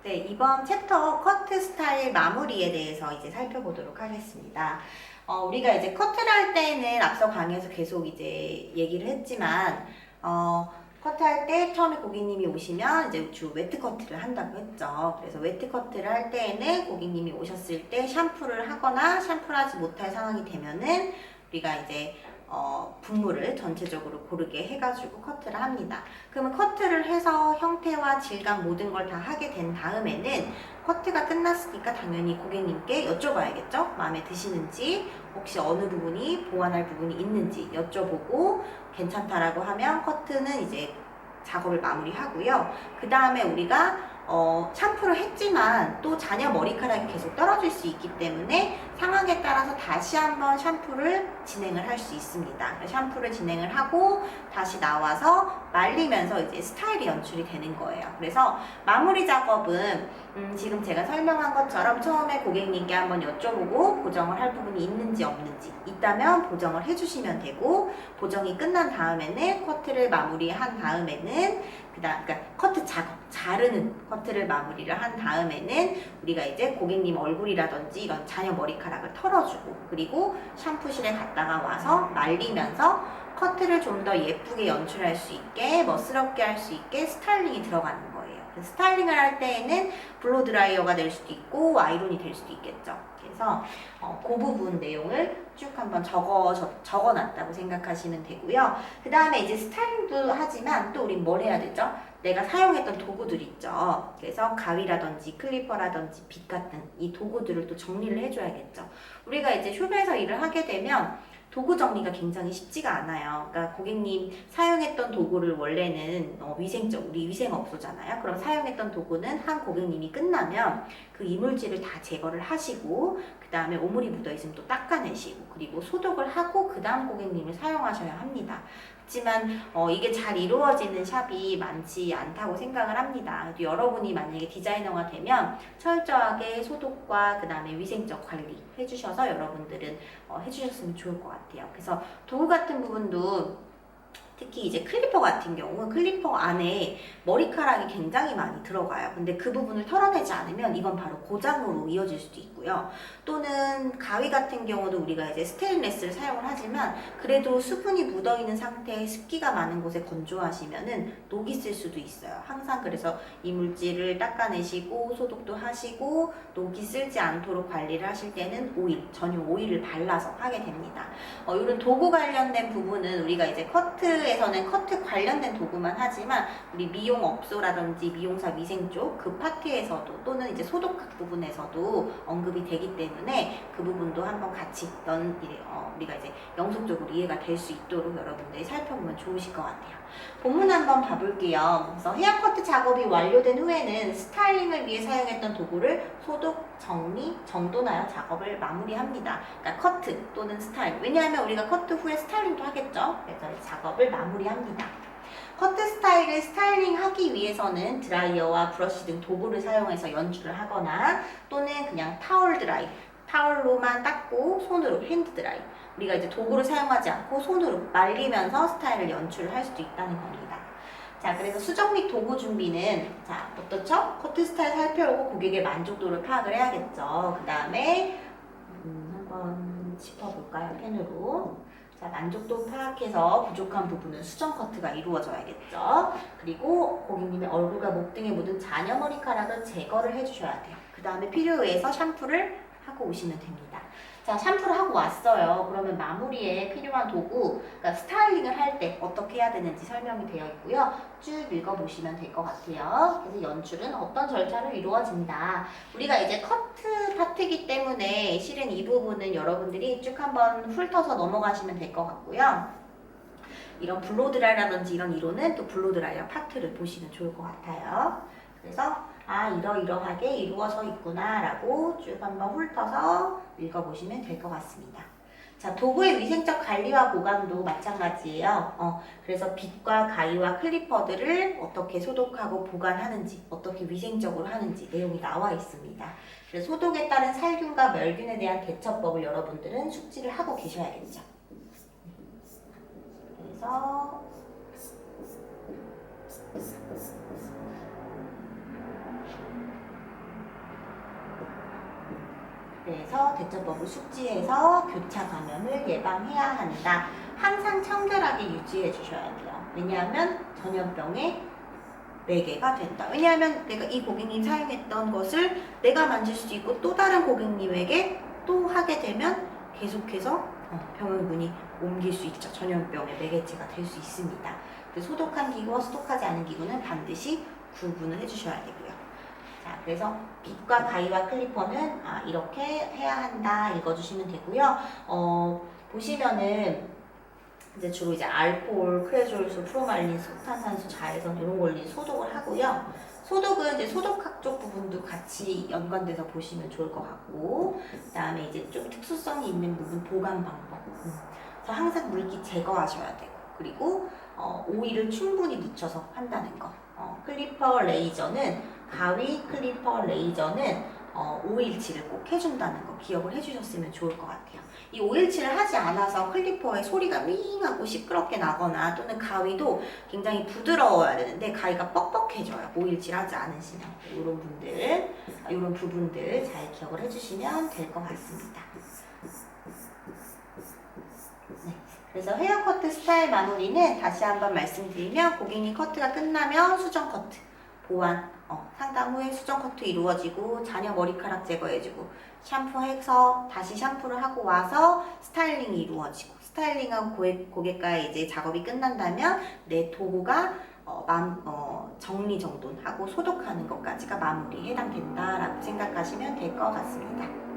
네, 이번 챕터 커트 스타일 마무리에 대해서 이제 살펴보도록 하겠습니다. 우리가 이제 커트를 할 때는 앞서 강의에서 계속 이제 얘기를 했지만, 커트할 때 처음에 고객님이 오시면 이제 주 웨트 커트를 한다고 했죠. 그래서 웨트 커트를 할 때에는 고객님이 오셨을 때 샴푸를 하거나 샴푸를 하지 못할 상황이 되면은 우리가 이제 분무를 전체적으로 고르게 해가지고 커트를 합니다. 그러면 커트를 해서 형태와 질감 모든 걸 다 하게 된 다음에는 커트가 끝났으니까 당연히 고객님께 여쭤봐야겠죠? 마음에 드시는지, 혹시 어느 부분이 보완할 부분이 있는지 여쭤보고 괜찮다라고 하면 커트는 이제 작업을 마무리하고요. 그 다음에 우리가 샴푸를 했지만 또 자녀 머리카락이 계속 떨어질 수 있기 때문에 상황에 따라서 다시 한번 샴푸를 진행을 할 수 있습니다. 샴푸를 진행을 하고 다시 나와서 말리면서 이제 스타일이 연출이 되는 거예요. 그래서 마무리 작업은 지금 제가 설명한 것처럼 처음에 고객님께 한번 여쭤보고 보정을 할 부분이 있는지 없는지 있다면 보정을 해주시면 되고, 보정이 끝난 다음에는 커트를 마무리한 다음에는 그러니까 커트 작업, 자르는 커트를 마무리를 한 다음에는 우리가 이제 고객님 얼굴이라든지 이런 자녀 머리카락을 털어주고, 그리고 샴푸실에 갔다가 와서 말리면서 커트를 좀 더 예쁘게 연출할 수 있게, 멋스럽게 할 수 있게 스타일링이 들어가는 거예요. 스타일링을 할 때에는 블로 드라이어가 될 수도 있고 아이론이 될 수도 있겠죠. 그래서 그 부분 내용을 쭉 한번 적어놨다고 생각하시면 되고요. 그 다음에 이제 스타일링도 하지만 또 우린 뭘 해야 되죠? 내가 사용했던 도구들 있죠. 그래서 가위라든지 클리퍼라든지 빗 같은 이 도구들을 또 정리를 해줘야겠죠. 우리가 이제 숍에서 일을 하게 되면 도구 정리가 굉장히 쉽지가 않아요. 그러니까 고객님 사용했던 도구를 원래는 우리 위생업소잖아요. 그럼 사용했던 도구는 한 고객님이 끝나면 그 이물질을 다 제거를 하시고, 그 다음에 오물이 묻어있으면 또 닦아내시고, 그리고 소독을 하고 그 다음 고객님을 사용하셔야 합니다. 하지만 이게 잘 이루어지는 샵이 많지 않다고 생각을 합니다. 여러분이 만약에 디자이너가 되면 철저하게 소독과 그 다음에 위생적 관리 해주셔서 여러분들은 해주셨으면 좋을 것 같아요. 그래서 도구 같은 부분도 특히 이제 클리퍼 같은 경우 클리퍼 안에 머리카락이 굉장히 많이 들어가요. 근데 그 부분을 털어내지 않으면 이건 바로 고장으로 이어질 수도 있고요. 또는 가위 같은 경우도 우리가 이제 스테인레스를 사용을 하지만 그래도 수분이 묻어있는 상태에 습기가 많은 곳에 건조하시면은 녹이 쓸 수도 있어요. 항상 그래서 이물질을 닦아내시고 소독도 하시고 녹이 쓸지 않도록 관리를 하실 때는 전용 오일을 발라서 하게 됩니다. 이런 도구 관련된 부분은 우리가 이제 커트에서는 커트 관련된 도구만 하지만 우리 미용업소라든지 미용사 위생 쪽 그 파트에서도 또는 이제 소독학 부분에서도 언급이 되기 때문에 그 부분도 한번 같이 우리가 이제 영속적으로 이해가 될 수 있도록 여러분들이 살펴보면 좋으실 것 같아요. 본문 한번 봐볼게요. 그래서 헤어 커트 작업이 완료된 후에는 스타일링을 위해 사용했던 도구를 소독, 정리, 정돈하여 작업을 마무리합니다. 그러니까 커트 또는 스타일. 왜냐하면 우리가 커트 후에 스타일링도 하겠죠. 그래서 이 작업을 마무리합니다. 커트 스타일을 스타일링하기 위해서는 드라이어와 브러쉬 등 도구를 사용해서 연출을 하거나 또는 그냥 타월로만 닦고 손으로 핸드 드라이. 우리가 이제 도구를 사용하지 않고 손으로 말리면서 스타일을 연출을 할 수도 있다는 겁니다. 자, 그래서 수정 및 도구 준비는 자, 어떻죠? 커트 스타일 살펴보고 고객의 만족도를 파악을 해야겠죠. 그 다음에 한번 짚어볼까요? 펜으로. 자, 만족도 파악해서 부족한 부분은 수정 커트가 이루어져야겠죠. 그리고 고객님의 얼굴과 목 등에 묻은 잔여 머리카락을 제거를 해주셔야 돼요. 그 다음에 필요에 의해서 샴푸를 하고 오시면 됩니다. 자, 샴푸를 하고 왔어요. 그러면 마무리에 필요한 도구, 그러니까 스타일링을 할 때 어떻게 해야 되는지 설명이 되어 있고요. 쭉 읽어보시면 될 것 같아요. 그래서 연출은 어떤 절차로 이루어진다. 우리가 이제 커트 파트이기 때문에 실은 이 부분은 여러분들이 쭉 한번 훑어서 넘어가시면 될 것 같고요. 이런 블로드라이라든지 이런 이론은 또 블로드라이어 파트를 보시면 좋을 것 같아요. 그래서 이러이러하게 이루어져 있구나 라고 쭉 한번 훑어서 읽어보시면 될 것 같습니다. 자, 도구의 위생적 관리와 보관도 마찬가지예요. 그래서 빗과 가위와 클리퍼들을 어떻게 소독하고 보관하는지, 어떻게 위생적으로 하는지 내용이 나와 있습니다. 그래서 소독에 따른 살균과 멸균에 대한 대처법을 여러분들은 숙지를 하고 계셔야겠죠. 그래서 그래서 대처법을 숙지해서 교차 감염을 예방해야 한다. 항상 청결하게 유지해 주셔야 돼요. 왜냐하면 전염병의 매개가 된다. 왜냐하면 내가 이 고객님 사용했던 것을 내가 만질 수도 있고 또 다른 고객님에게 또 하게 되면 계속해서 병원군이 옮길 수 있죠. 전염병의 매개체가 될 수 있습니다. 소독한 기구와 소독하지 않은 기구는 반드시 구분을 해주셔야 되고요. 자, 그래서 빗과 가위와 클리퍼는 이렇게 해야 한다 읽어주시면 되고요. 보시면은 이제 주로 이제 알코올, 크레졸수, 프로말린, 석탄산수, 자외선 이런 걸로 소독을 하고요. 소독은 이제 소독학 쪽 부분도 같이 연관돼서 보시면 좋을 것 같고, 그다음에 이제 좀 특수성이 있는 부분 보관 방법. 그래서 항상 물기 제거하셔야 되고, 그리고 오일을 충분히 묻혀서 한다는 거. 클리퍼 레이저는 가위 클리퍼 레이저는 오일칠을 꼭 해준다는 거 기억을 해주셨으면 좋을 것 같아요. 이 오일칠을 하지 않아서 클리퍼의 소리가 윙하고 시끄럽게 나거나 또는 가위도 굉장히 부드러워야 되는데 가위가 뻑뻑해져요. 오일칠 하지 않으시면. 이런 부분들 잘 기억을 해주시면 될 것 같습니다. 네. 그래서 헤어 커트 스타일 마무리는 다시 한번 말씀드리면 고객님 커트가 끝나면 수정 커트, 보완, 상담 후에 수정 커트 이루어지고 잔여 머리카락 제거해주고 샴푸해서 다시 샴푸를 하고 와서 스타일링이 이루어지고 스타일링하고 고객과의 이제 작업이 끝난다면 내 도구가 정리정돈하고 소독하는 것까지가 마무리에 해당된다라고 생각하시면 될 것 같습니다.